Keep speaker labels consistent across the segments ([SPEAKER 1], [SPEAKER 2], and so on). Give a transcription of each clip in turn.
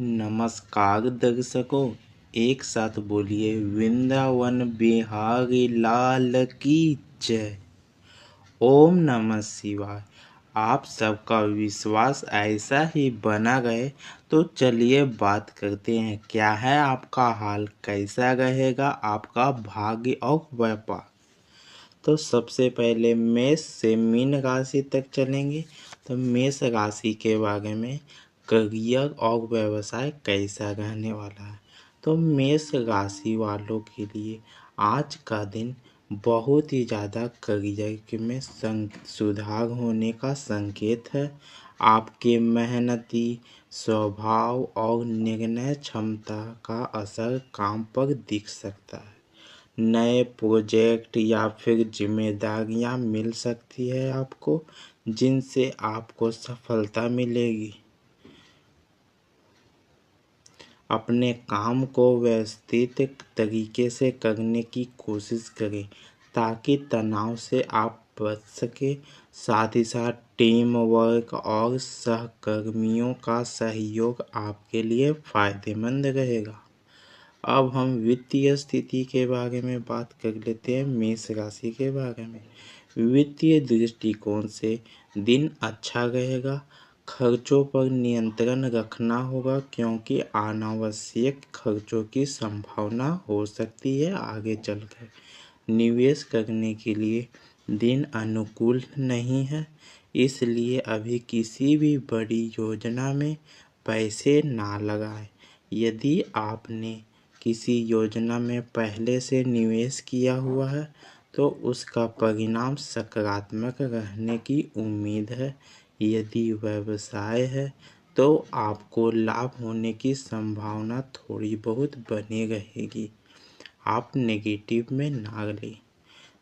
[SPEAKER 1] नमस्कार दर्शकों, एक साथ बोलिए वृंदावन बिहारी लाल की जय। ओम नमः शिवाय। आप सबका विश्वास ऐसा ही बना रहे तो चलिए बात करते हैं। क्या है आपका हाल, कैसा रहेगा आपका भाग्य और व्यापार। तो सबसे पहले मेष से मीन राशि तक चलेंगे। तो मेष राशि के बारे में करियर और व्यवसाय कैसा रहने वाला है। तो मेष राशि वालों के लिए आज का दिन बहुत ही ज़्यादा करियर में सुधार होने का संकेत है। आपके मेहनती स्वभाव और निर्णय क्षमता का असर काम पर दिख सकता है। नए प्रोजेक्ट या फिर जिम्मेदारियां मिल सकती है आपको, जिनसे आपको सफलता मिलेगी। अपने काम को व्यवस्थित तरीके से करने की कोशिश करें ताकि तनाव से आप बच सके। साथ ही साथ टीम वर्क और सहकर्मियों का सहयोग आपके लिए फायदेमंद रहेगा। अब हम वित्तीय स्थिति के बारे में बात कर लेते हैं। मेष राशि के बारे में वित्तीय दृष्टिकोण से दिन अच्छा रहेगा। खर्चों पर नियंत्रण रखना होगा क्योंकि अनावश्यक खर्चों की संभावना हो सकती है आगे चलकर। निवेश करने के लिए दिन अनुकूल नहीं है, इसलिए अभी किसी भी बड़ी योजना में पैसे ना लगाएं। यदि आपने किसी योजना में पहले से निवेश किया हुआ है तो उसका परिणाम सकारात्मक रहने की उम्मीद है। यदि व्यवसाय है तो आपको लाभ होने की संभावना थोड़ी बहुत बनी रहेगी। आप नेगेटिव में ना लें,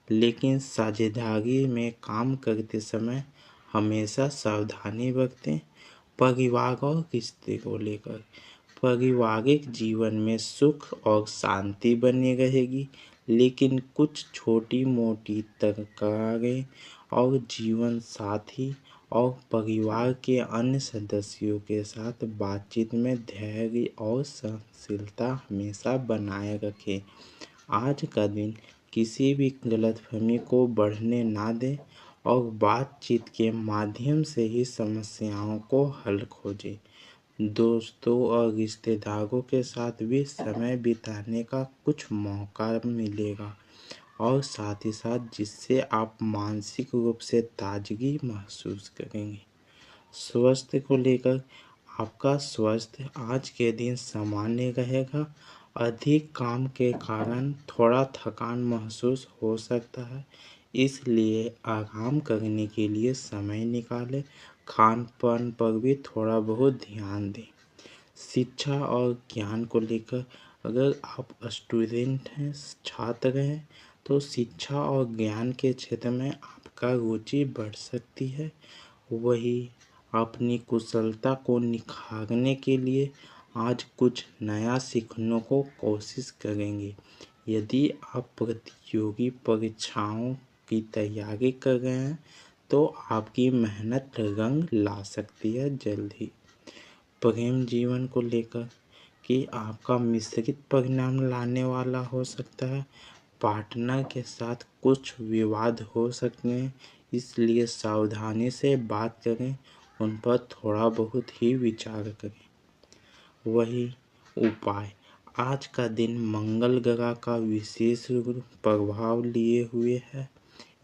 [SPEAKER 1] लेकिन साझेदारी में काम करते समय हमेशा सावधानी बरतें। परिवार और रिश्ते को लेकर पारिवारिक जीवन में सुख और शांति बनी रहेगी, लेकिन कुछ छोटी मोटी तकरारें और जीवन साथी और परिवार के अन्य सदस्यों के साथ बातचीत में धैर्य और सहनशीलता हमेशा बनाए रखें। आज का दिन किसी भी गलतफहमी को बढ़ने ना दें और बातचीत के माध्यम से ही समस्याओं को हल खोजें। दोस्तों और रिश्तेदारों के साथ भी समय बिताने का कुछ मौका मिलेगा और साथ ही साथ जिससे आप मानसिक रूप से ताजगी महसूस करेंगे। स्वास्थ्य को लेकर आपका स्वास्थ्य आज के दिन सामान्य रहेगा। अधिक काम के कारण थोड़ा थकान महसूस हो सकता है, इसलिए आराम करने के लिए समय निकालें। खान पान पर भी थोड़ा बहुत ध्यान दें। शिक्षा और ज्ञान को लेकर अगर आप स्टूडेंट हैं, छात्र हैं, तो शिक्षा और ज्ञान के क्षेत्र में आपका रुचि बढ़ सकती है। वही अपनी कुशलता को निखारने के लिए आज कुछ नया सीखने को कोशिश करेंगे। यदि आप प्रतियोगी परीक्षाओं की तैयारी कर रहे हैं तो आपकी मेहनत रंग ला सकती है जल्द ही। प्रेम जीवन को लेकर कि आपका मिश्रित परिणाम लाने वाला हो सकता है। पार्टनर के साथ कुछ विवाद हो सकते हैं, इसलिए सावधानी से बात करें, उन पर थोड़ा बहुत ही विचार करें। वही उपाय, आज का दिन मंगल ग्रह का विशेष प्रभाव लिए हुए है,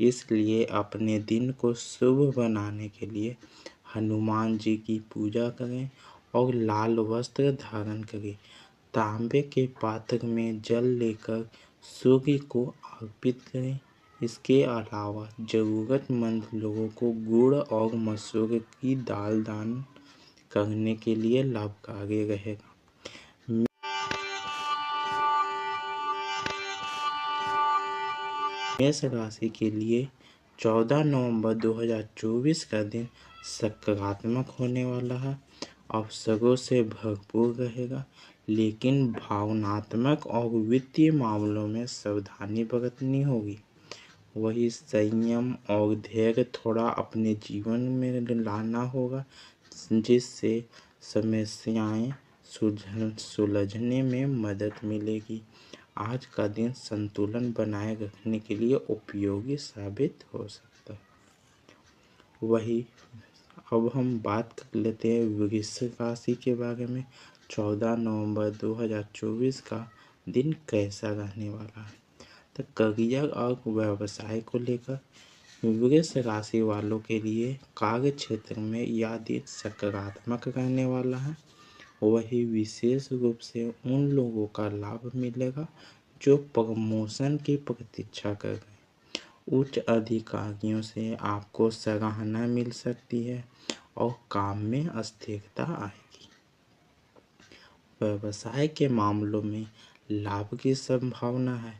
[SPEAKER 1] इसलिए अपने दिन को शुभ बनाने के लिए हनुमान जी की पूजा करें और लाल वस्त्र धारण करें। तांबे के पात्र में जल लेकर सूर्य को अर्पित करें। इसके अलावा ज़रूरतमंद लोगों को गुड़ और मसूर की दाल दान करने के लिए लाभकारी रहेगा। मेष राशि के लिए 14 नवंबर 2024 का दिन सकारात्मक होने वाला है। अवसरों से भरपूर रहेगा, लेकिन भावनात्मक और वित्तीय मामलों में सावधानी बरतनी होगी। वही संयम और धैर्य थोड़ा अपने जीवन में लाना होगा, जिससे समस्याएं सुलझने में मदद मिलेगी। आज का दिन संतुलन बनाए रखने के लिए उपयोगी साबित हो सकता है। वही अब हम बात कर लेते हैं वृश्चिक राशि के बारे में। 14 नवंबर 2024 का दिन कैसा रहने वाला है। तो करियर और व्यवसाय को लेकर वृश्चिक राशि वालों के लिए कार्य क्षेत्र में यह दिन सकारात्मक रहने वाला है। वही विशेष रूप से उन लोगों का लाभ मिलेगा जो प्रमोशन की प्रतीक्षा कर रहे हैं। उच्च अधिकारियों से आपको सराहना मिल सकती है और काम में स्थिरता आएगी। व्यवसाय के मामलों में लाभ की संभावना है।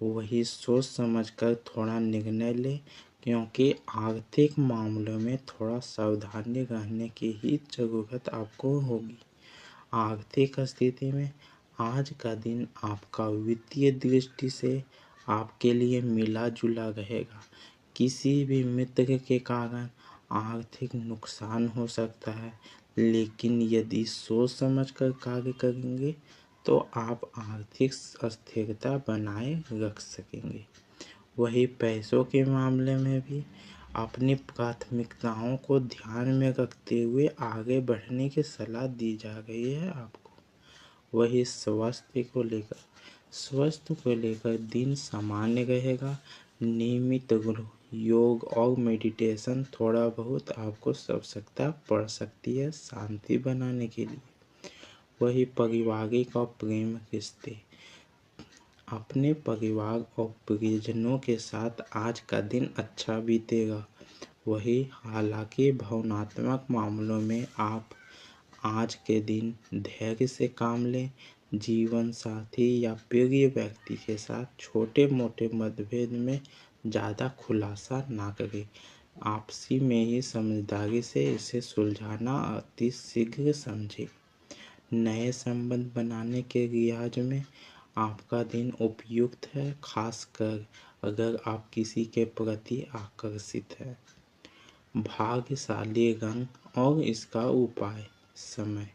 [SPEAKER 1] वही सोच समझकर थोड़ा निर्णय लें, क्योंकि आर्थिक मामलों में थोड़ा सावधानी रहने की ही जरूरत आपको होगी। आर्थिक स्थिति में आज का दिन आपका वित्तीय दृष्टि से आपके लिए मिला जुला रहेगा। किसी भी मित्र के कारण आर्थिक नुकसान हो सकता है, लेकिन यदि सोच समझकर कार्य करेंगे तो आप आर्थिक स्थिरता बनाए रख सकेंगे। वही पैसों के मामले में भी अपनी प्राथमिकताओं को ध्यान में रखते हुए आगे बढ़ने की सलाह दी जा रही है आपको। वही स्वास्थ्य को लेकर दिन सामान्य रहेगा। नियमित योग और मेडिटेशन थोड़ा बहुत आपको आवश्यकता पड़ सकती है शांति बनाने के लिए। वही पारिवारिक और प्रेम रिश्ते, अपने परिवार और परिजनों के साथ आज का दिन अच्छा बीतेगा। वही हालांकि भावनात्मक मामलों में आप आज के दिन धैर्य से काम लें। जीवन साथी या प्रिय व्यक्ति के साथ छोटे मोटे मतभेद में ज़्यादा खुलासा ना करें। आपसी में ही समझदारी से इसे सुलझाना अति शीघ्र समझें। नए संबंध बनाने के लिहाज में आपका दिन उपयुक्त है, खासकर अगर आप किसी के प्रति आकर्षित हैं। भाग्यशाली रंग और इसका उपाय। समय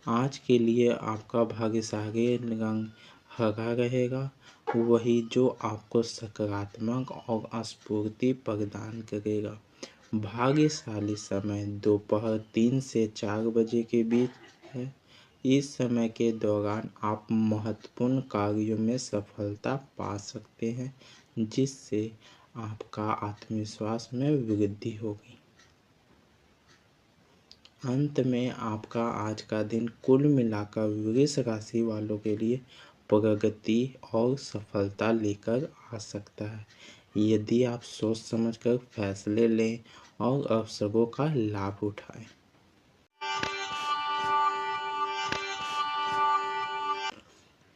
[SPEAKER 1] आज के लिए आपका भाग्यशाली रंग हरा रहेगा, वही जो आपको सकारात्मक और स्फूर्ति प्रदान करेगा। भाग्यशाली समय दोपहर 3 से 4 बजे के बीच है। इस समय के दौरान आप महत्वपूर्ण कार्यों में सफलता पा सकते हैं, जिससे आपका आत्मविश्वास में वृद्धि होगी। अंत में आपका आज का दिन कुल मिलाकर वृश्चिक राशि वालों के लिए प्रगति और सफलता लेकर आ सकता है, यदि आप सोच समझकर फैसले लें और अवसरों का लाभ उठाएं।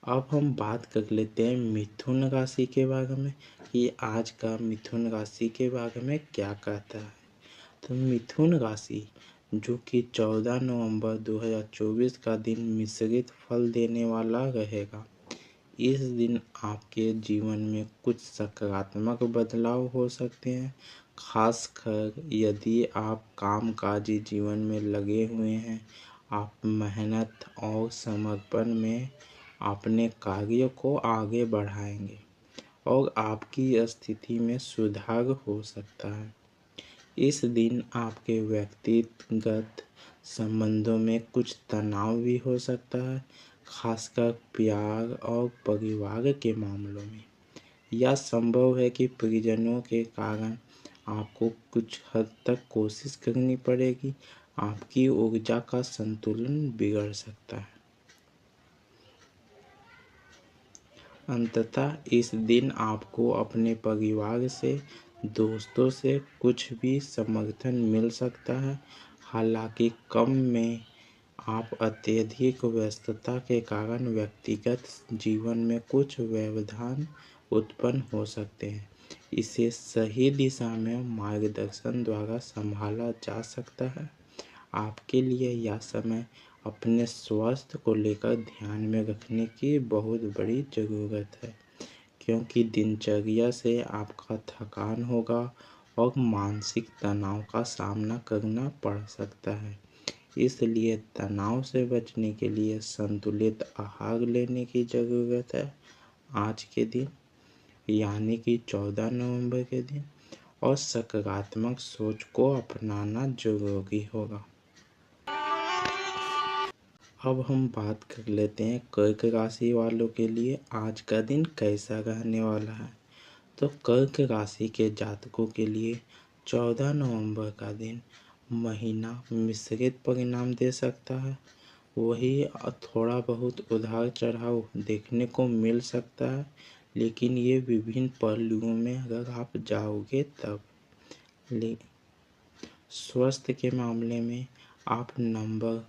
[SPEAKER 1] अब हम बात कर लेते हैं मिथुन राशि के बारे में कि आज का मिथुन राशि के बारे में क्या कहता है। तो मिथुन राशि जो कि 14 नवंबर 2024 का दिन मिश्रित फल देने वाला रहेगा। इस दिन आपके जीवन में कुछ सकारात्मक बदलाव हो सकते हैं, खासकर यदि आप कामकाजी जीवन में लगे हुए हैं। आप मेहनत और समर्पण में अपने कार्य को आगे बढ़ाएंगे और आपकी स्थिति में सुधार हो सकता है। इस दिन आपके व्यक्तिगत संबंधों में कुछ तनाव भी हो सकता है, खासकर प्यार और परिवार के मामलों में। यह संभव है कि परिजनों के कारण आपको कुछ हद तक कोशिश करनी पड़ेगी। आपकी ऊर्जा का संतुलन बिगड़ सकता है। अंततः इस दिन आपको अपने परिवार से, दोस्तों से कुछ भी समर्थन मिल सकता है। हालांकि कम में आप अत्यधिक व्यस्तता के कारण व्यक्तिगत जीवन में कुछ व्यवधान उत्पन्न हो सकते हैं। इसे सही दिशा में मार्गदर्शन द्वारा संभाला जा सकता है। आपके लिए यह समय अपने स्वास्थ्य को लेकर ध्यान में रखने की बहुत बड़ी ज़रूरत है, क्योंकि दिनचर्या से आपका थकान होगा और मानसिक तनाव का सामना करना पड़ सकता है। इसलिए तनाव से बचने के लिए संतुलित आहार लेने की ज़रूरत है आज के दिन, यानी कि 14 नवंबर के दिन, और सकारात्मक सोच को अपनाना जरूरी होगा। अब हम बात कर लेते हैं कर्क राशि वालों के लिए आज का दिन कैसा रहने वाला है। तो कर्क राशि के जातकों के लिए 14 नवंबर का दिन महीना मिश्रित परिणाम दे सकता है। वही थोड़ा बहुत उतार चढ़ाव देखने को मिल सकता है, लेकिन ये विभिन्न पहलुओं में अगर आप जाओगे तब। स्वास्थ्य के मामले में आप नंबर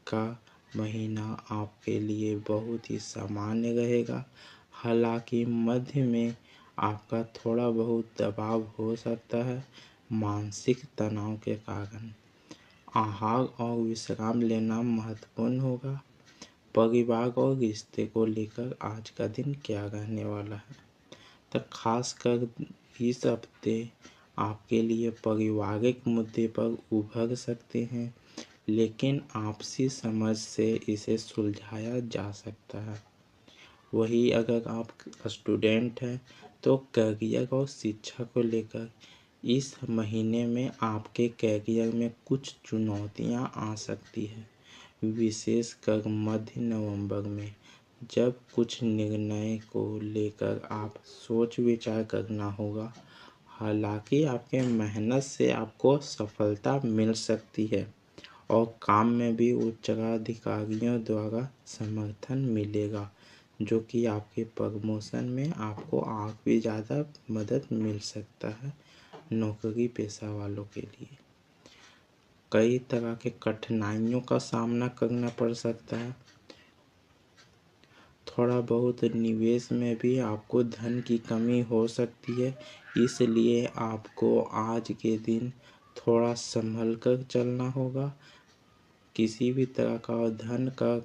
[SPEAKER 1] का महीना आपके लिए बहुत ही सामान्य रहेगा। हालांकि मध्य में आपका थोड़ा बहुत दबाव हो सकता है मानसिक तनाव के कारण। आहार और विश्राम लेना महत्वपूर्ण होगा। परिवार और रिश्ते को लेकर आज का दिन क्या रहने वाला है, तो खासकर इस हफ्ते आपके लिए पारिवारिक मुद्दे पर उभर सकते हैं, लेकिन आपसी समझ से इसे सुलझाया जा सकता है। वही अगर आप स्टूडेंट हैं तो करियर और शिक्षा को लेकर इस महीने में आपके करियर में कुछ चुनौतियां आ सकती है, विशेषकर मध्य नवंबर में, जब कुछ निर्णय को लेकर आप सोच विचार करना होगा। हालांकि आपके मेहनत से आपको सफलता मिल सकती है और काम में भी उच्चाधिकारियों द्वारा समर्थन मिलेगा, जो कि आपके प्रमोशन में आपको और भी ज़्यादा मदद मिल सकता है। नौकरी पेशा वालों के लिए कई तरह के कठिनाइयों का सामना करना पड़ सकता है। थोड़ा बहुत निवेश में भी आपको धन की कमी हो सकती है, इसलिए आपको आज के दिन थोड़ा संभल कर चलना होगा। किसी भी तरह का धन का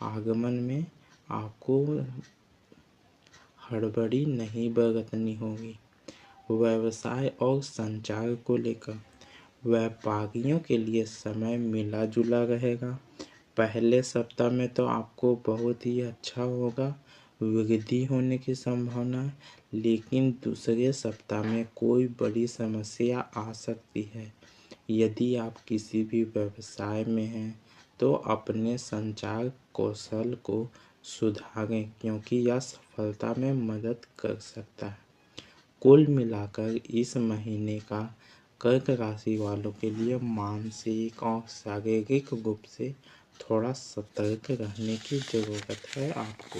[SPEAKER 1] आगमन में आपको हड़बड़ी नहीं बरतनी होगी। व्यवसाय और संचार को लेकर व्यापारियों के लिए समय मिला जुला रहेगा। पहले सप्ताह में तो आपको बहुत ही अच्छा होगा, वृद्धि होने की संभावना है, लेकिन दूसरे सप्ताह में कोई बड़ी समस्या आ सकती है। यदि आप किसी भी व्यवसाय में हैं तो अपने संचार कौशल को सुधारें, क्योंकि यह सफलता में मदद कर सकता है। कुल मिलाकर इस महीने का कर्क राशि वालों के लिए मानसिक और शारीरिक रूप से थोड़ा सतर्क रहने की ज़रूरत है आपको।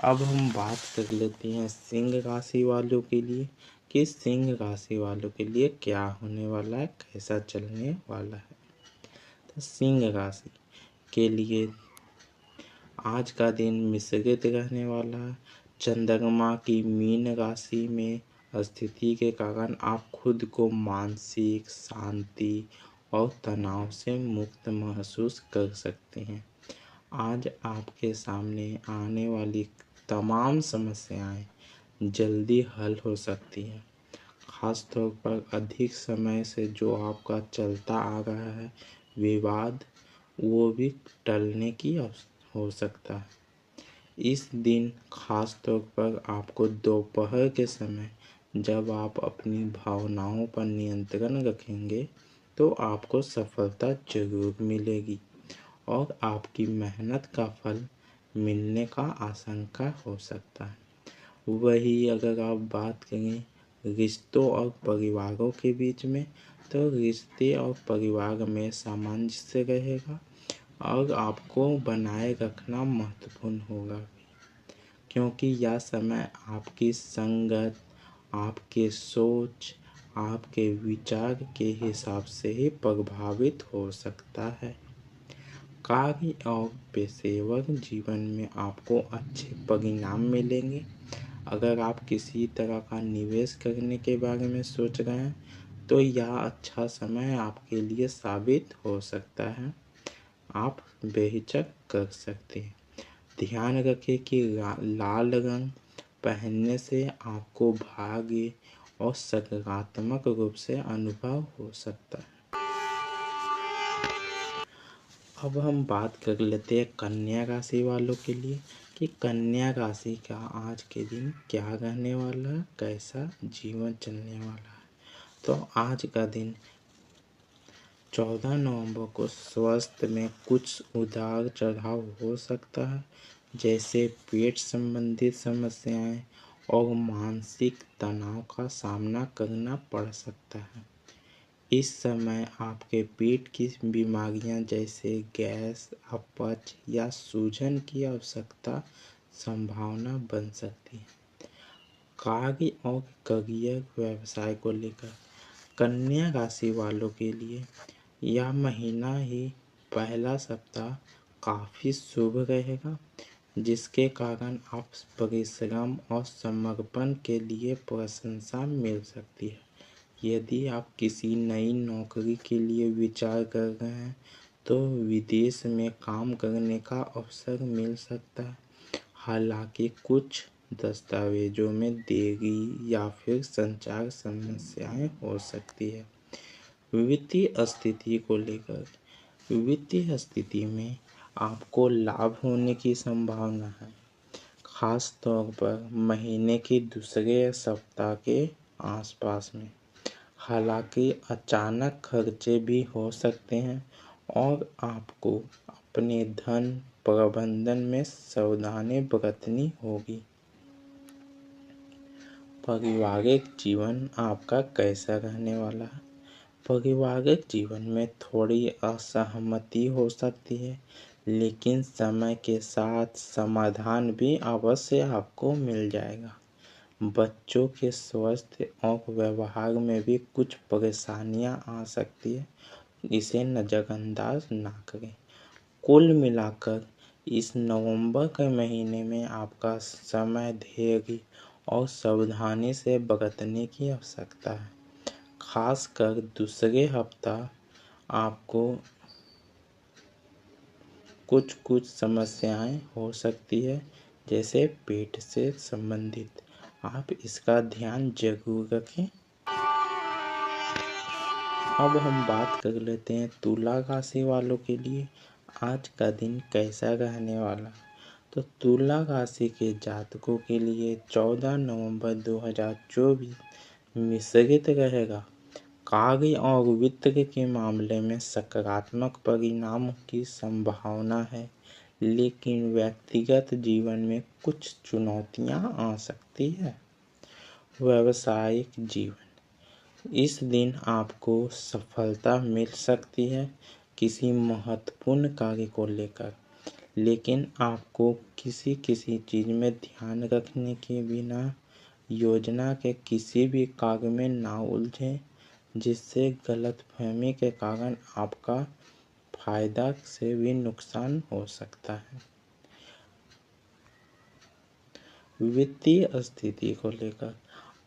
[SPEAKER 1] अब हम बात कर लेते हैं सिंह राशि वालों के लिए कि सिंह राशि वालों के लिए क्या होने वाला है, कैसा चलने वाला है। तो सिंह राशि के लिए आज का दिन मिश्रित रहने वाला है। चंद्रमा की मीन राशि में स्थिति के कारण आप खुद को मानसिक शांति और तनाव से मुक्त महसूस कर सकते हैं। आज आपके सामने आने वाली तमाम समस्याएं जल्दी हल हो सकती हैं। खासतौर पर अधिक समय से जो आपका चलता आ रहा है विवाद, वो भी टलने की हो सकता है। इस दिन खास तौर पर आपको दोपहर के समय जब आप अपनी भावनाओं पर नियंत्रण रखेंगे तो आपको सफलता जरूर मिलेगी और आपकी मेहनत का फल मिलने का आशंका हो सकता है। वही अगर आप बात करें रिश्तों और परिवारों के बीच में, तो रिश्ते और परिवार में सामंजस्य रहेगा और आपको बनाए रखना महत्वपूर्ण होगा, क्योंकि यह समय आपकी संगत, आपके सोच, आपके विचार के हिसाब से ही प्रभावित हो सकता है। कार्य और पेशेवर जीवन में आपको अच्छे परिणाम मिलेंगे। अगर आप किसी तरह का निवेश करने के बारे में सोच रहे हैं तो यह अच्छा समय आपके लिए साबित हो सकता है। आप बेहिचक कर सकते हैं। ध्यान रखें कि लाल रंग पहनने से आपको भाग्य और सकारात्मक रूप से अनुभव हो सकता है। अब हम बात कर लेते हैं कन्या राशि वालों के लिए कि कन्या राशि का आज के दिन क्या रहने वाला है, कैसा जीवन चलने वाला है। तो आज का दिन 14 नवंबर को स्वास्थ्य में कुछ उतार चढ़ाव हो सकता है, जैसे पेट संबंधित समस्याएं और मानसिक तनाव का सामना करना पड़ सकता है। इस समय आपके पेट की बीमारियां जैसे गैस, अपच या सूजन की आवश्यकता संभावना बन सकती है। कार्य और करियर व्यवसाय को लेकर कन्या राशि वालों के लिए यह महीना ही पहला सप्ताह काफ़ी शुभ रहेगा, जिसके कारण आप परिश्रम और समर्पण के लिए प्रशंसा मिल सकती है। यदि आप किसी नई नौकरी के लिए विचार कर रहे हैं तो विदेश में काम करने का अवसर मिल सकता है। हालांकि कुछ दस्तावेजों में देरी या फिर संचार समस्याएं हो सकती है। वित्तीय स्थिति को लेकर वित्तीय स्थिति में आपको लाभ होने की संभावना है, खास तौर पर महीने के दूसरे सप्ताह के आसपास में। हालांकि अचानक खर्चे भी हो सकते हैं और आपको अपने धन प्रबंधन में सावधानी बरतनी होगी। पारिवारिक जीवन आपका कैसा रहने वाला है? पारिवारिक जीवन में थोड़ी असहमति हो सकती है, लेकिन समय के साथ समाधान भी अवश्य आपको मिल जाएगा। बच्चों के स्वास्थ्य और व्यवहार में भी कुछ परेशानियां आ सकती है, इसे नज़रअंदाज ना करें। कुल मिलाकर इस नवंबर के महीने में आपका समय धैर्य और सावधानी से बरतने की आवश्यकता है। खासकर दूसरे हफ्ता आपको कुछ समस्याएं हो सकती है, जैसे पेट से संबंधित। आप इसका ध्यान जरूर रखें। अब हम बात कर लेते हैं तुला राशि वालों के लिए आज का दिन कैसा रहने वाला। तो तुला राशि के जातकों के लिए 14 नवंबर 2024 मिश्रित रहेगा। कार्य और वित्त के मामले में सकारात्मक परिणाम की संभावना है, लेकिन व्यक्तिगत जीवन में कुछ चुनौतियां आ सकती है। व्यावसायिक जीवन इस दिन आपको सफलता मिल सकती है किसी महत्वपूर्ण कार्य को लेकर, लेकिन आपको किसी चीज़ में ध्यान रखने के बिना योजना के किसी भी कार्य में ना उलझें, जिससे गलतफहमी के कारण आपका फायदा से भी नुकसान हो सकता है। वित्तीय स्थिति को लेकर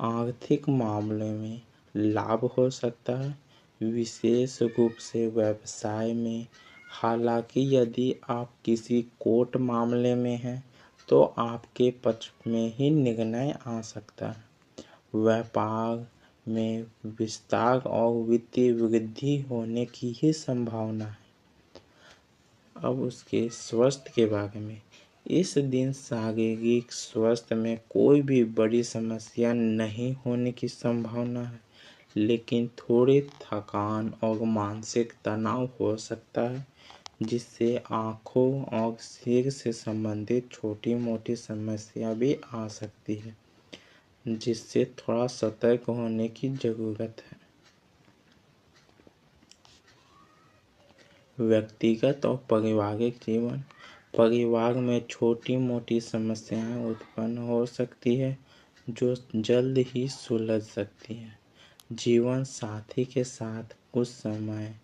[SPEAKER 1] आर्थिक मामले में लाभ हो सकता है, विशेष रूप से व्यवसाय में। हालांकि यदि आप किसी कोर्ट मामले में हैं तो आपके पक्ष में ही निर्णय आ सकता है। व्यापार में विस्तार और वित्तीय वृद्धि होने की ही संभावना है। अब उसके स्वास्थ्य के बारे में इस दिन शारीरिक स्वास्थ्य में कोई भी बड़ी समस्या नहीं होने की संभावना है, लेकिन थोड़ी थकान और मानसिक तनाव हो सकता है, जिससे आँखों और सिर से संबंधित छोटी मोटी समस्या भी आ सकती है, जिससे थोड़ा सतर्क होने की ज़रूरत है। व्यक्तिगत और पारिवारिक जीवन परिवार में छोटी मोटी समस्याएं उत्पन्न हो सकती है, जो जल्द ही सुलझ सकती है। जीवन साथी के साथ कुछ समय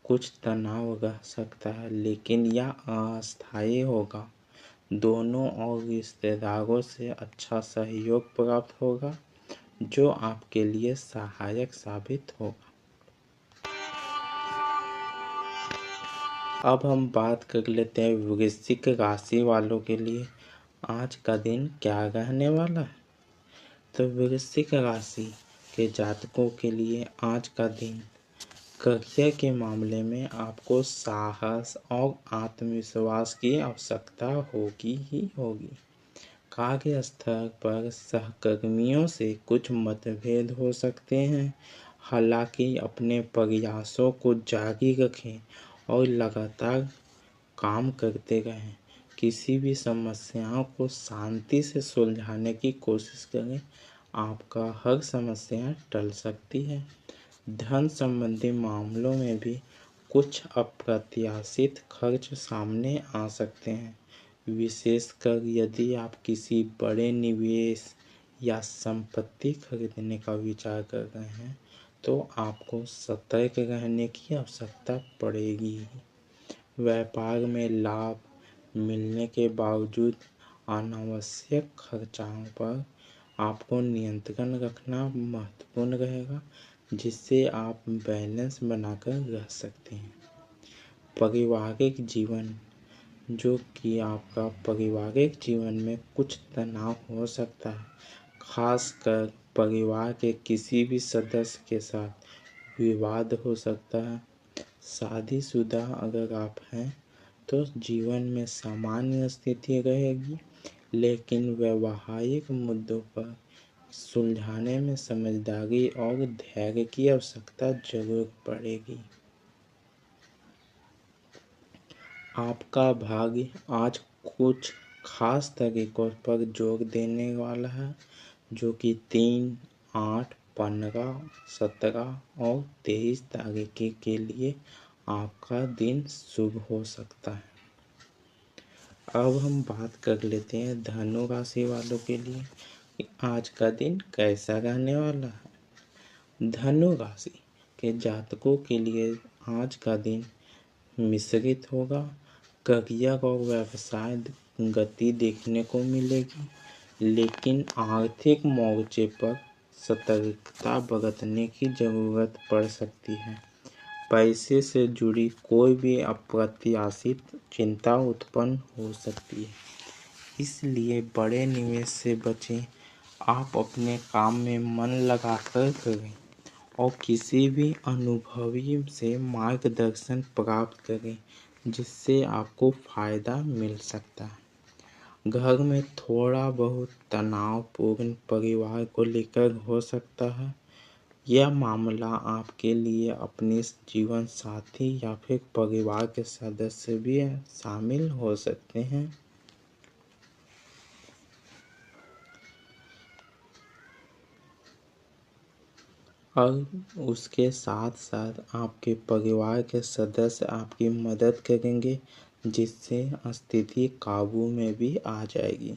[SPEAKER 1] कुछ तनाव रह सकता है, लेकिन यह अस्थायी होगा। दोनों और रिश्तेदारों से अच्छा सहयोग प्राप्त होगा, जो आपके लिए सहायक साबित होगा। अब हम बात कर लेते हैं वृश्चिक राशि वालों के लिए आज का दिन क्या रहने वाला है। तो वृश्चिक राशि के जातकों के लिए आज का दिन करियर के मामले में आपको साहस और आत्मविश्वास की आवश्यकता होगी ही होगी। कार्यस्थल पर सहकर्मियों से कुछ मतभेद हो सकते हैं, हालांकि अपने प्रयासों को जारी रखें और लगातार काम करते रहें। किसी भी समस्याओं को शांति से सुलझाने की कोशिश करें, आपका हर समस्या टल सकती है। धन संबंधी मामलों में भी कुछ अप्रत्याशित खर्च सामने आ सकते हैं, विशेषकर यदि आप किसी बड़े निवेश या संपत्ति खरीदने का विचार कर रहे हैं, तो आपको सतर्क रहने की आवश्यकता पड़ेगी। व्यापार में लाभ मिलने के बावजूद अनावश्यक खर्चों पर आपको नियंत्रण रखना महत्वपूर्ण रहेगा, जिससे आप बैलेंस बनाकर रह सकते हैं। पारिवारिक जीवन, जो कि आपका पारिवारिक जीवन में कुछ तनाव हो सकता है, खासकर परिवार के किसी भी सदस्य के साथ विवाद हो सकता है। शादीशुदा अगर आप हैं तो जीवन में सामान्य स्थिति रहेगी, लेकिन वैवाहिक मुद्दों पर सुलझाने में समझदारी और धैर्य की आवश्यकता जरूर पड़ेगी। आपका भाग्य आज कुछ खास तरीकों पर जोर देने वाला है, जो कि 3, 8, 15, 17 और 23 तारीख के लिए आपका दिन शुभ हो सकता है। अब हम बात कर लेते हैं धनु राशि वालों के लिए कि आज का दिन कैसा रहने वाला है। धनु राशि के जातकों के लिए आज का दिन मिश्रित होगा। करियर और व्यवसाय गति देखने को मिलेगी, लेकिन आर्थिक मोर्चे पर सतर्कता बरतने की जरूरत पड़ सकती है। पैसे से जुड़ी कोई भी अप्रत्याशित चिंता उत्पन्न हो सकती है, इसलिए बड़े निवेश से बचें। आप अपने काम में मन लगाकर करें और किसी भी अनुभवी से मार्गदर्शन प्राप्त करें, जिससे आपको फायदा मिल सकता है। घर में थोड़ा बहुत तनावपूर्ण परिवार को लेकर हो सकता है। यह मामला आपके लिए अपने जीवन साथी या फिर परिवार के सदस्य भी शामिल हो सकते हैं। और उसके साथ साथ आपके परिवार के सदस्य आपकी मदद करेंगे, जिससे स्थिति काबू में भी आ जाएगी।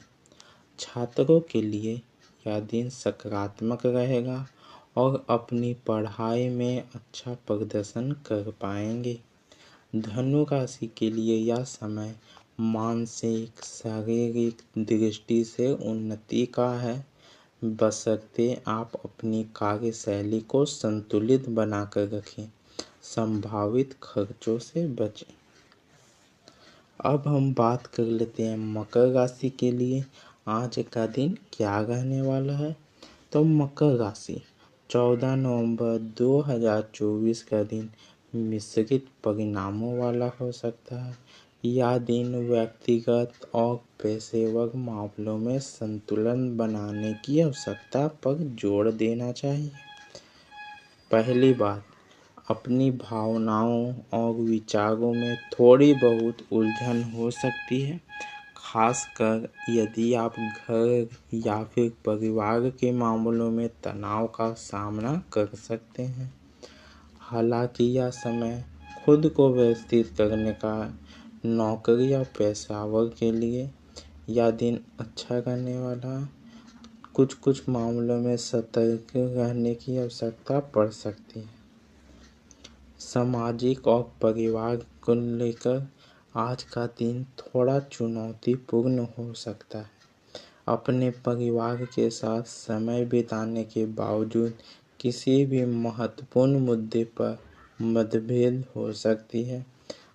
[SPEAKER 1] छात्रों के लिए यह दिन सकारात्मक रहेगा और अपनी पढ़ाई में अच्छा प्रदर्शन कर पाएंगे। धनु राशि के लिए यह समय मानसिक शारीरिक दृष्टि से उन्नति का है, बशर्ते आप अपनी कार्यशैली को संतुलित बनाकर रखें, संभावित खर्चों से बचें। अब हम बात कर लेते हैं मकर राशि के लिए आज का दिन क्या रहने वाला है। तो मकर राशि 14 नवंबर 2024 का दिन मिश्रित परिणामों वाला हो सकता है। यह दिन व्यक्तिगत और पेशेवर मामलों में संतुलन बनाने की आवश्यकता पर जोर देना चाहिए। पहली बात, अपनी भावनाओं और विचारों में थोड़ी बहुत उलझन हो सकती है, खासकर यदि आप घर या फिर परिवार के मामलों में तनाव का सामना कर सकते हैं। हालांकि यह समय खुद को व्यवस्थित करने का, नौकरी या पेशेवर के लिए यह दिन अच्छा रहने वाला है। कुछ मामलों में सतर्क रहने की आवश्यकता पड़ सकती है। सामाजिक और परिवार को लेकर आज का दिन थोड़ा चुनौतीपूर्ण हो सकता है। अपने परिवार के साथ समय बिताने के बावजूद किसी भी महत्वपूर्ण मुद्दे पर मतभेद हो सकती है।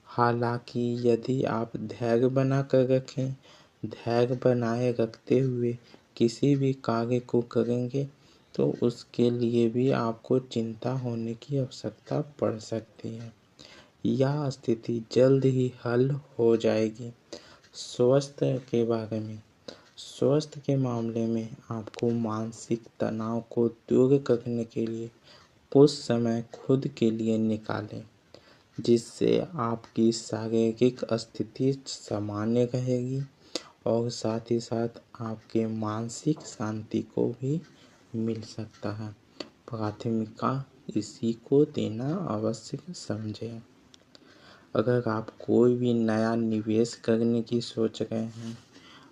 [SPEAKER 1] हालांकि यदि आप धैर्य बनाए रखते हुए किसी भी कार्य को करेंगे, तो उसके लिए भी आपको चिंता होने की आवश्यकता पड़ सकती है। यह स्थिति जल्द ही हल हो जाएगी। स्वास्थ्य के बारे में, स्वास्थ्य के मामले में आपको मानसिक तनाव को दूर करने के लिए कुछ समय खुद के लिए निकालें, जिससे आपकी शारीरिक स्थिति सामान्य रहेगी और साथ ही साथ आपके मानसिक शांति को भी मिल सकता है। प्राथमिकता इसी को देना आवश्यक समझें। अगर आप कोई भी नया निवेश करने की सोच रहे हैं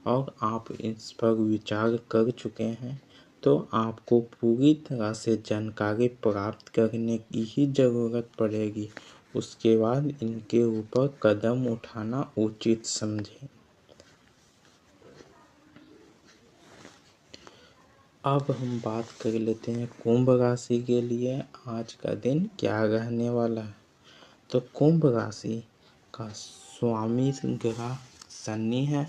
[SPEAKER 1] और आप इस पर विचार कर चुके हैं, तो आपको पूरी तरह से जानकारी प्राप्त करने की ही ज़रूरत पड़ेगी। उसके बाद इनके ऊपर कदम उठाना उचित समझें। अब हम बात कर लेते हैं कुंभ राशि के लिए आज का दिन क्या रहने वाला है। तो कुंभ राशि का स्वामी ग्रह शनि है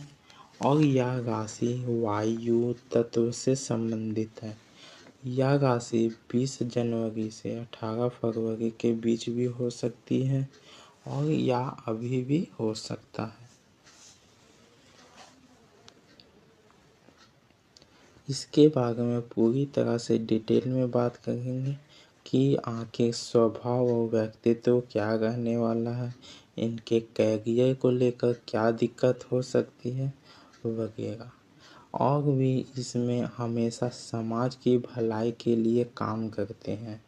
[SPEAKER 1] और यह राशि वायु तत्व से संबंधित है। यह राशि 20 जनवरी से 18 फरवरी के बीच भी हो सकती है और यह अभी भी हो सकता है। इसके बारे में पूरी तरह से डिटेल में बात करेंगे कि आखिर स्वभाव और व्यक्तित्व क्या रहने वाला है, इनके कैरियर को लेकर क्या दिक्कत हो सकती है वगैरह। और भी इसमें हमेशा समाज की भलाई के लिए काम करते हैं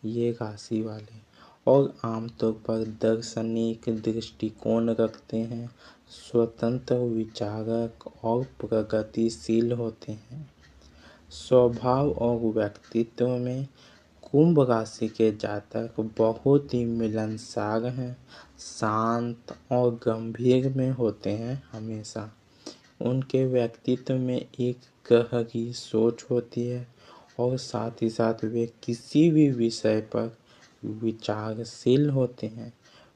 [SPEAKER 1] ये राशि वाले, और आमतौर पर दार्शनिक दृष्टिकोण रखते हैं, स्वतंत्र विचारक और प्रगतिशील होते हैं। स्वभाव और व्यक्तित्व में कुंभ राशि के जातक बहुत ही मिलनसार हैं, शांत और गंभीर में होते हैं हमेशा। उनके व्यक्तित्व में एक गहरी सोच होती है और साथ ही साथ वे किसी भी विषय पर विचारशील होते हैं।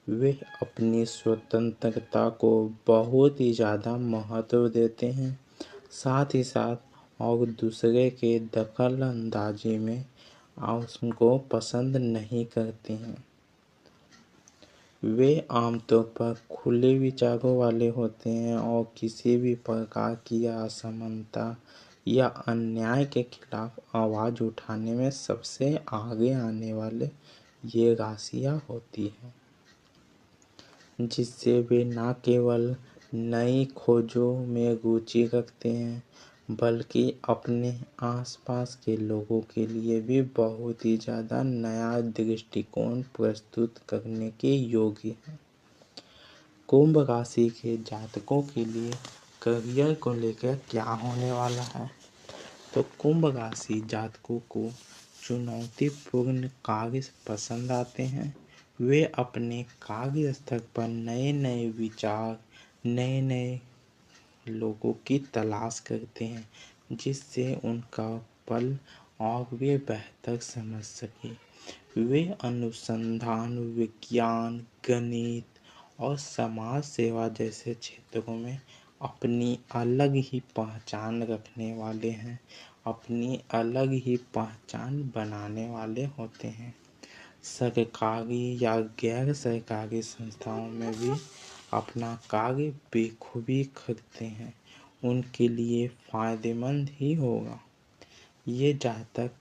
[SPEAKER 1] वे अपनी स्वतंत्रता को बहुत ही ज़्यादा महत्व देते हैं, साथ ही साथ और दूसरे के दखल अंदाजी में उसको पसंद नहीं करते हैं। वे आमतौर पर खुले विचारों वाले होते हैं और किसी भी प्रकार की असमानता या अन्याय के खिलाफ आवाज़ उठाने में सबसे आगे आने वाले ये राशियाँ होती हैं, जिससे वे न केवल नई खोजों में रुचि रखते हैं बल्कि अपने आसपास के लोगों के लिए भी बहुत ही ज़्यादा नया दृष्टिकोण प्रस्तुत करने के योग्य हैं। कुंभ राशि के जातकों के लिए करियर को लेकर क्या होने वाला है। तो कुंभ राशि जातकों को चुनौतीपूर्ण कार्य पसंद आते हैं। वे अपने कार्य स्थल पर नए नए विचार, नए नए लोगों की तलाश करते हैं, जिससे उनका पल और वे बेहतर समझ सके। वे अनुसंधान, विज्ञान, गणित और समाज सेवा जैसे क्षेत्रों में अपनी अलग ही पहचान रखने वाले हैं, अपनी अलग ही पहचान बनाने वाले होते हैं। सरकारी या गैर सरकारी संस्थाओं में भी अपना कार्य बेखूबी करते हैं, उनके लिए फायदेमंद ही होगा। ये जातक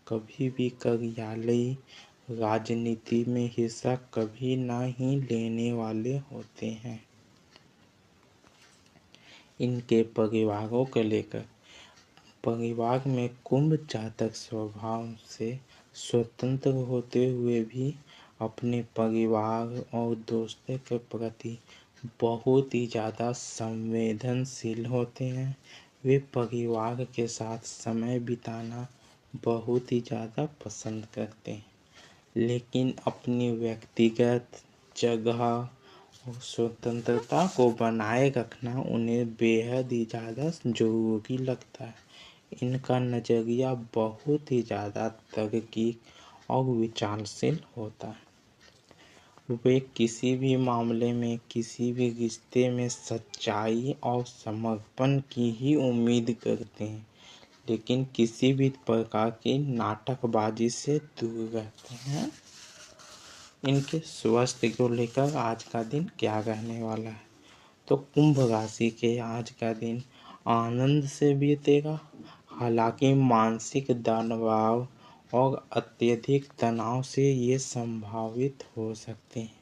[SPEAKER 1] कभी भी कार्यालय राजनीति में हिस्सा कभी ना ही लेने वाले होते हैं। इनके परिवारों को लेकर, परिवार में कुंभ जातक स्वभाव से स्वतंत्र होते हुए भी अपने परिवार और दोस्तों के प्रति बहुत ही ज़्यादा संवेदनशील होते हैं। वे परिवार के साथ समय बिताना बहुत ही ज़्यादा पसंद करते हैं, लेकिन अपनी व्यक्तिगत जगह और स्वतंत्रता को बनाए रखना उन्हें बेहद ही ज़्यादा ज़रूरी लगता है। इनका नज़रिया बहुत ही ज़्यादा तार्किक और विचारशील होता है। वे किसी भी मामले में, किसी भी रिश्ते में सच्चाई और समर्पण की ही उम्मीद करते हैं, लेकिन किसी भी प्रकार की नाटकबाजी से दूर रहते हैं। इनके स्वास्थ्य को लेकर आज का दिन क्या रहने वाला है? तो कुंभ राशि के आज का दिन आनंद से बीतेगा। हालांकि मानसिक दबाव और अत्यधिक तनाव से ये संभावित हो सकते हैं,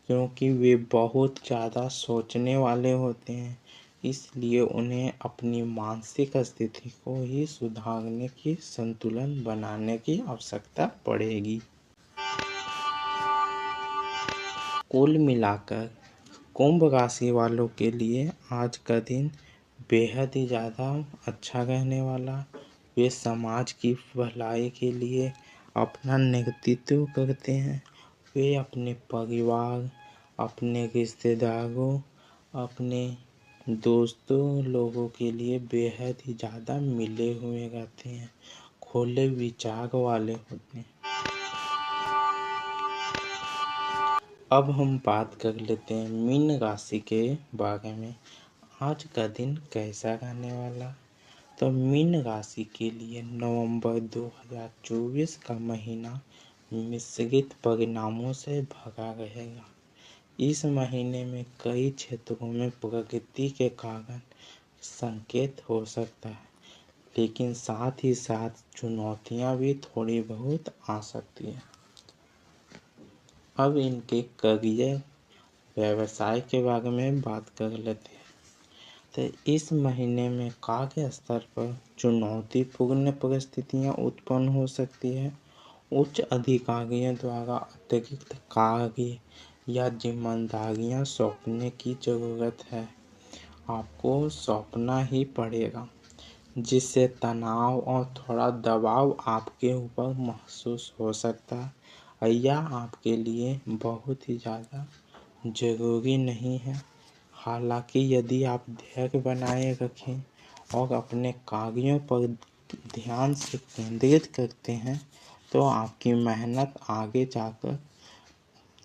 [SPEAKER 1] क्योंकि वे बहुत ज़्यादा सोचने वाले होते हैं। इसलिए उन्हें अपनी मानसिक स्थिति को ही सुधारने की, संतुलन बनाने की आवश्यकता पड़ेगी। कुल मिलाकर कुंभ राशि वालों के लिए आज का दिन बेहद ही ज़्यादा अच्छा रहने वाला। वे समाज की भलाई के लिए अपना नेतृत्व करते हैं। वे अपने परिवार, अपने रिश्तेदारों, अपने दोस्तों लोगों के लिए बेहद ही ज़्यादा मिले हुए रहते हैं, खुले विचार वाले होते हैं। अब हम बात कर लेते हैं मीन राशि के बारे में। आज का दिन कैसा रहने वाला? तो मीन राशि के लिए नवंबर 2024 का महीना मिश्रित परिणामों से भरा रहेगा। इस महीने में कई क्षेत्रों में प्रगति के कारण संकेत हो सकता है, लेकिन साथ ही साथ चुनौतियां भी थोड़ी बहुत आ सकती है। अब इनके करियर, व्यवसाय के बारे में बात कर लेते हैं। तो इस महीने में कार्य स्तर पर चुनौतीपूर्ण परिस्थितियां उत्पन्न हो सकती है। उच्च अधिकारियों द्वारा अतिरिक्त कार्य या जिम्मेदारियां सौंपने की ज़रूरत है। आपको सौंपना ही पड़ेगा, जिससे तनाव और थोड़ा दबाव आपके ऊपर महसूस हो सकता है। यह आपके लिए बहुत ही ज़्यादा ज़रूरी नहीं है। हालांकि यदि आप धैर्य बनाए रखें और अपने कार्यों पर ध्यान से केंद्रित करते हैं, तो आपकी मेहनत आगे जाकर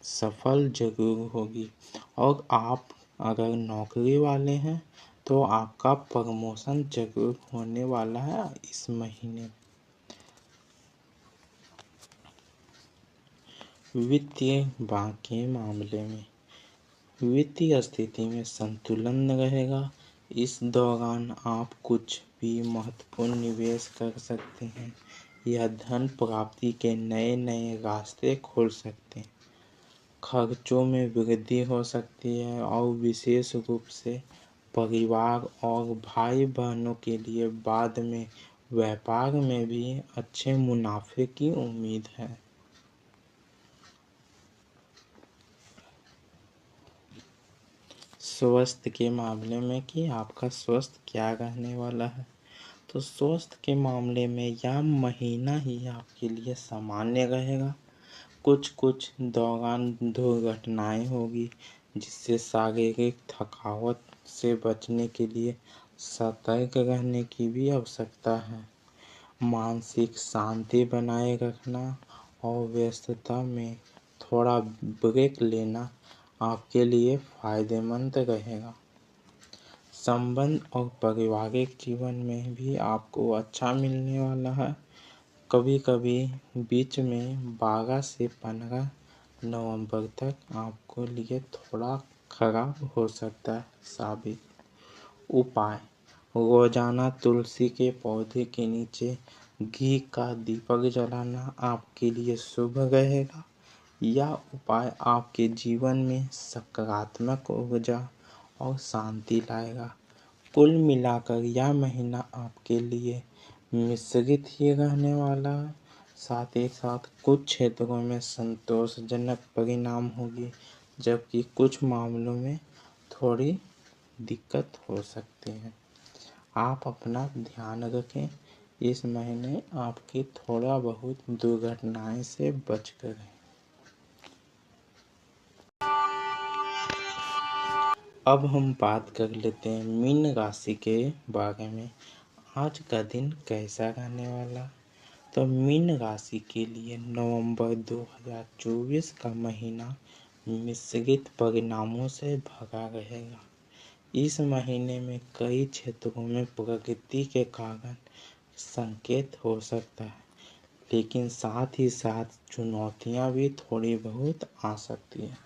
[SPEAKER 1] सफल ज़रूर होगी। और आप अगर नौकरी वाले हैं तो आपका प्रमोशन ज़रूर होने वाला है इस महीने में। वित्तीय बाकी मामले में वित्तीय स्थिति में संतुलन रहेगा। इस दौरान आप कुछ भी महत्वपूर्ण निवेश कर सकते हैं या धन प्राप्ति के नए नए रास्ते खोल सकते हैं। खर्चों में वृद्धि हो सकती है और विशेष रूप से परिवार और भाई बहनों के लिए बाद में व्यापार में भी अच्छे मुनाफे की उम्मीद है। स्वास्थ्य के मामले में कि आपका स्वास्थ्य क्या रहने वाला है? तो स्वास्थ्य के मामले में यह महीना ही आपके लिए सामान्य रहेगा। कुछ दौरान दुर्घटनाएं होगी, जिससे शारीरिक थकावट से बचने के लिए सतर्क रहने की भी आवश्यकता है। मानसिक शांति बनाए रखना और व्यस्तता में थोड़ा ब्रेक लेना आपके लिए फायदेमंद रहेगा। संबंध और पारिवारिक जीवन में भी आपको अच्छा मिलने वाला है। कभी कभी बीच में 12 से 15 नवंबर तक आपको लिए थोड़ा खराब हो सकता है साबित। उपाय: रोजाना तुलसी के पौधे के नीचे घी का दीपक जलाना आपके लिए शुभ रहेगा। यह उपाय आपके जीवन में सकारात्मक ऊर्जा और शांति लाएगा। कुल मिलाकर यह महीना आपके लिए मिश्रित ही रहने वाला है। साथ ही साथ कुछ क्षेत्रों में संतोषजनक परिणाम होगी, जबकि कुछ मामलों में थोड़ी दिक्कत हो सकती है। आप अपना ध्यान रखें। इस महीने आपकी थोड़ा बहुत दुर्घटनाएं से बचकर रहें। अब हम बात कर लेते हैं मीन राशि के बारे में। आज का दिन कैसा रहने वाला? तो मीन राशि के लिए नवंबर 2024 का महीना मिश्रित परिणामों से भरा रहेगा। इस महीने में कई क्षेत्रों में प्रकृति के कारण संकेत हो सकता है, लेकिन साथ ही साथ चुनौतियां भी थोड़ी बहुत आ सकती है।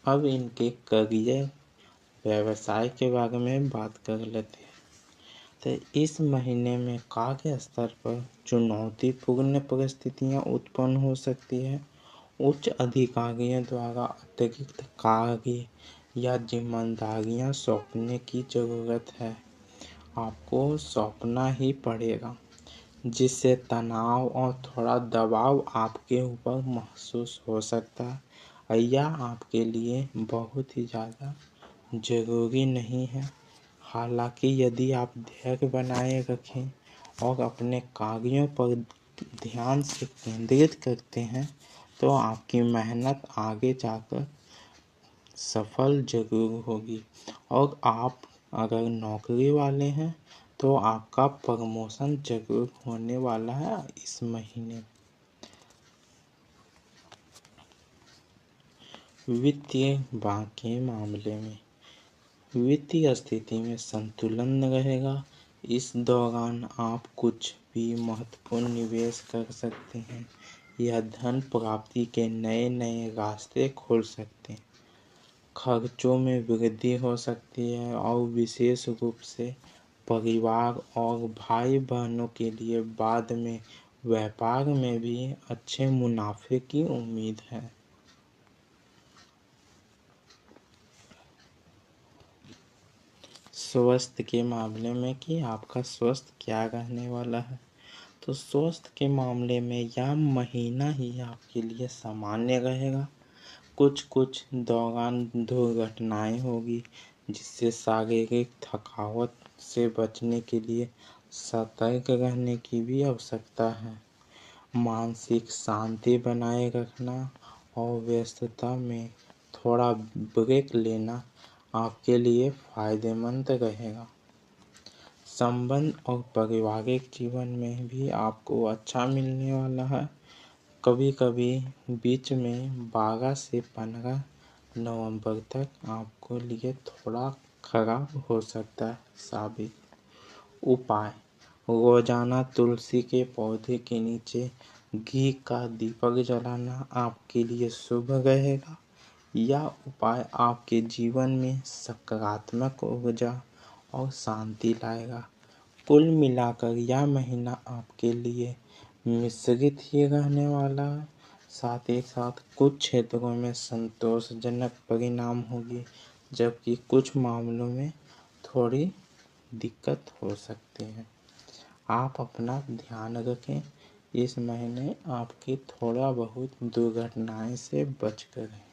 [SPEAKER 1] अब इनके करियर व्यवसाय के बारे में बात कर लेते हैं। तो इस महीने में कार्य स्तर पर चुनौतीपूर्ण परिस्थितियां उत्पन्न हो सकती है। उच्च अधिकारियों द्वारा अतिरिक्त कार्य या जिम्मेदारियां सौंपने की जरूरत है, आपको सौंपना ही पड़ेगा, जिससे तनाव और थोड़ा दबाव आपके ऊपर महसूस हो सकता है। यह आपके लिए बहुत ही ज़्यादा ज़रूरी नहीं है। हालांकि यदि आप धैर्य बनाए रखें और अपने कार्यों पर ध्यान से केंद्रित करते हैं, तो आपकी मेहनत आगे जाकर सफल जरूर होगी। और आप अगर नौकरी वाले हैं तो आपका प्रमोशन जरूर होने वाला है इस महीने। वित्तीय बाकी मामले में वित्तीय स्थिति में संतुलन रहेगा। इस दौरान आप कुछ भी महत्वपूर्ण निवेश कर सकते हैं या धन प्राप्ति के नए नए रास्ते खोल सकते हैं। खर्चों में वृद्धि हो सकती है और विशेष रूप से परिवार और भाई बहनों के लिए बाद में व्यापार में भी अच्छे मुनाफे की उम्मीद है। स्वास्थ्य के मामले में कि आपका स्वास्थ्य क्या रहने वाला है, तो स्वास्थ्य के मामले में यह महीना ही आपके लिए सामान्य रहेगा। कुछ दौरान दुर्घटनाएं होगी, जिससे शारीरिक थकावट से बचने के लिए सतर्क रहने की भी आवश्यकता है। मानसिक शांति बनाए रखना और व्यस्तता में थोड़ा ब्रेक लेना आपके लिए फायदेमंद रहेगा। संबंध और पारिवारिक जीवन में भी आपको अच्छा मिलने वाला है। कभी कभी बीच में 12 से 15 नवंबर तक आपको लिए थोड़ा खराब हो सकता है साबित। उपाय: रोजाना तुलसी के पौधे के नीचे घी का दीपक जलाना आपके लिए शुभ रहेगा। यह उपाय आपके जीवन में सकारात्मक ऊर्जा और शांति लाएगा। कुल मिलाकर यह महीना आपके लिए मिश्रित ही रहने वाला है। साथ ही साथ कुछ क्षेत्रों में संतोषजनक परिणाम होगी, जबकि कुछ मामलों में थोड़ी दिक्कत हो सकती है। आप अपना ध्यान रखें। इस महीने आपकी थोड़ा बहुत दुर्घटनाएं से बच कर रहें।